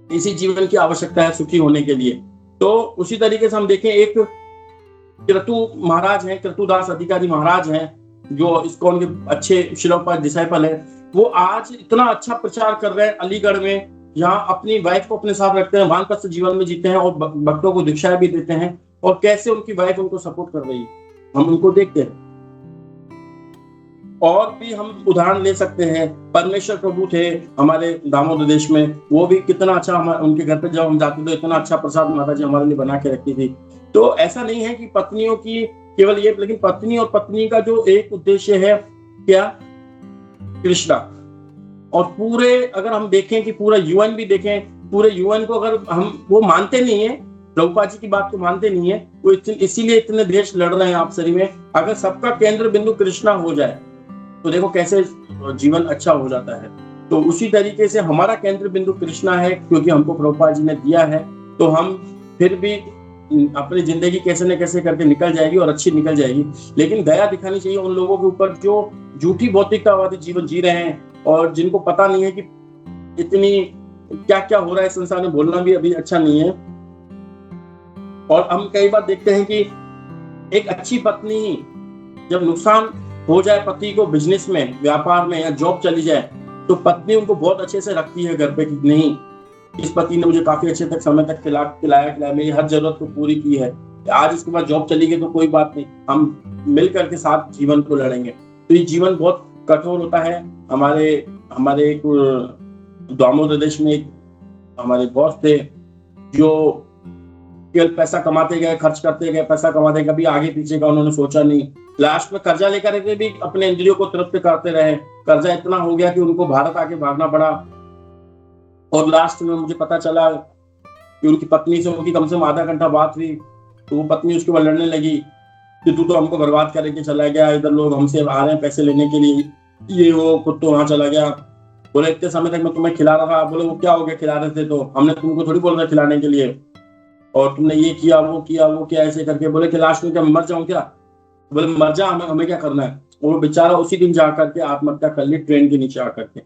इसी जीवन की आवश्यकता है सुखी होने के लिए। तो उसी तरीके से हम देखें, एक क्रतु महाराज हैं, क्रतुदास अधिकारी महाराज हैं, जो इस्कॉन के अच्छे शिरोपा डिसाइपल हैं, वो आज इतना अच्छा प्रचार कर रहे हैं अलीगढ़ में, यहाँ अपनी वाइफ को अपने साथ रखते हैं, वानप्रस्थ जीवन में जीते हैं और भक्तों को दीक्षाएं भी देते हैं, और कैसे उनकी वाइफ उनको सपोर्ट कर रही है, हम उनको देखते हैं। और भी हम उदाहरण ले सकते हैं, परमेश्वर प्रभु थे हमारे दामोदर देश में, वो भी कितना अच्छा, उनके घर पे जब हम जाते थे इतना अच्छा प्रसाद माता जी हमारे लिए बना के रखती थी। तो ऐसा नहीं है कि पत्नियों की केवल ये, लेकिन पत्नी और पत्नी का जो एक उद्देश्य है क्या, कृष्णा। और पूरे अगर हम देखें कि पूरा यूएन भी देखें, पूरे यूएन को अगर हम, वो मानते नहीं है, प्रभुपाद जी की बात को मानते नहीं है, वो इसीलिए इतने देश लड़ रहे हैं आपसरी में। अगर सबका केंद्र बिंदु कृष्णा हो जाए तो देखो कैसे जीवन अच्छा हो जाता है। तो उसी तरीके से हमारा केंद्र बिंदु कृष्णा है, क्योंकि हमको प्रभुपाद जी ने दिया है, तो हम फिर भी अपनी जिंदगी कैसे न कैसे करके निकल जाएगी और अच्छी निकल जाएगी। लेकिन दया दिखानी चाहिए उन लोगों के ऊपर जो झूठी भौतिकतावादी जीवन जी रहे हैं और जिनको पता नहीं है कि इतनी क्या क्या हो रहा है संसार में, बोलना भी अभी अच्छा नहीं है। और हम कई बार देखते हैं कि एक अच्छी पत्नी ही जब नुकसान हो जाए पति को बिजनेस में, व्यापार में या जॉब चली जाए, तो पत्नी उनको बहुत अच्छे से रखती है घर पे कि नहीं, इस पति ने मुझे काफी अच्छे तक समय तक खिलाया, मेरी हर जरूरत को पूरी की है। आज इसके बाद जॉब चली गई तो कोई बात नहीं, हम मिल करके साथ जीवन को लड़ेंगे। तो ये जीवन बहुत कठोर होता है। हमारे एक दामोदर देश में एक हमारे बॉस थे जो केवल पैसा कमाते गए, खर्च करते गए, पैसा कमाते, कभी आगे पीछे का उन्होंने सोचा नहीं। लास्ट में कर्जा लेकर के भी अपने इंद्रियों को तृप्त करते रहे। कर्जा इतना हो गया कि उनको भारत आके भागना पड़ा। और लास्ट में मुझे पता चला कि उनकी पत्नी से उनकी कम से कम आधा घंटा बात हुई, तो वो पत्नी उसके बाद लड़ने लगी कि तू तो हमको बर्बाद करके चला गया, इधर लोग हमसे आ रहे हैं पैसे लेने के लिए, ये वो, खुद तो वहां चला गया। बोले इतने समय तक मैं तुम्हें खिला रहा। बोले वो क्या हो गया, खिला रहे थे तो हमने तुमको थोड़ी बोल रहा खिलाने के लिए, और तुमने ये किया वो किया ऐसे करके। बोले कि लास्ट में क्या मर जाऊं क्या? बोले मर जा, हमें क्या करना है। वो बेचारा उसी दिन जा करके आत्महत्या कर ली, ट्रेन के नीचे आकर के।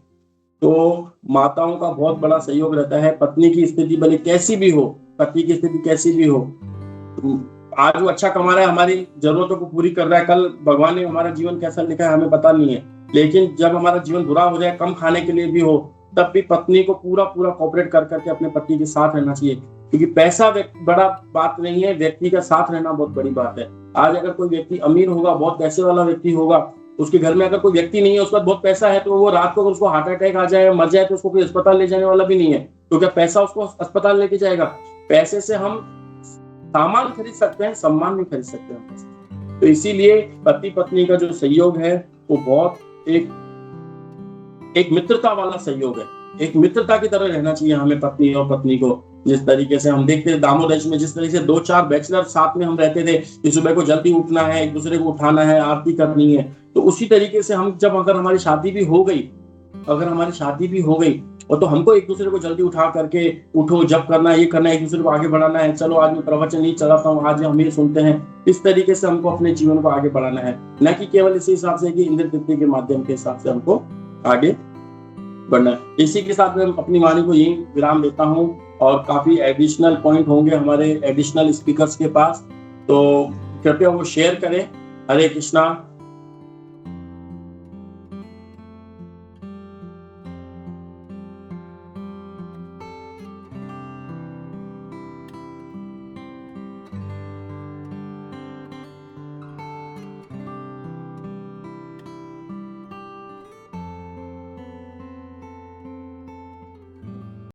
तो माताओं का बहुत बड़ा सहयोग रहता है। पत्नी की स्थिति भले कैसी भी हो, पति की स्थिति कैसी भी हो, आज वो अच्छा कमा रहा है, हमारी जरूरतों को पूरी कर रहा है, कल भगवान ने हमारा जीवन कैसा लिखा है हमें पता नहीं है। लेकिन जब हमारा जीवन बुरा हो जाए, कम खाने के लिए भी हो, तब भी पत्नी को पूरा कॉपरेट कर करके अपने पति के साथ रहना चाहिए। क्योंकि पैसा बड़ा बात नहीं है, व्यक्ति का साथ रहना बहुत बड़ी बात है। आज अगर कोई व्यक्ति अमीर होगा, बहुत पैसे वाला व्यक्ति होगा, उसके घर में अगर कोई व्यक्ति नहीं है, उसके पास बहुत पैसा है, तो वो रात को अगर उसको हार्ट अटैक आ जाए, मर जाए, तो उसको कोई अस्पताल ले जाने वाला भी नहीं है। तो क्या पैसा उसको अस्पताल लेके जाएगा? पैसे से हम सामान खरीद सकते हैं, सम्मान नहीं खरीद सकते हैं। तो इसीलिए पति पत्नी का जो सहयोग है वो बहुत एक मित्रता वाला सहयोग है। एक मित्रता की तरह रहना चाहिए हमें पत्नी और पत्नी को। जिस तरीके से हम देखते हैं दामोदर देश में, जिस तरीके से 2-4 बैचलर साथ में हम रहते थे कि सुबह को जल्दी उठना है, एक दूसरे को उठाना है, आरती करनी है, तो उसी तरीके से हम जब अगर हमारी शादी भी हो गई और तो हमको एक दूसरे को जल्दी उठा करके उठो, जब करना है, ये करना है, एक दूसरे को आगे बढ़ाना है, चलो आज मैं प्रवचन नहीं चलाता हूँ, आज हम ये सुनते हैं। इस तरीके से हमको अपने जीवन को आगे बढ़ाना है, न कि केवल इसी हिसाब से कि इंद्र तृप्ति के माध्यम के हिसाब से हमको आगे बढ़ना है। इसी के साथ मैं अपनी वाणी को यही विराम देता हूँ। और काफी एडिशनल पॉइंट होंगे हमारे एडिशनल स्पीकर्स के पास, तो कृपया वो शेयर करें। हरे कृष्णा।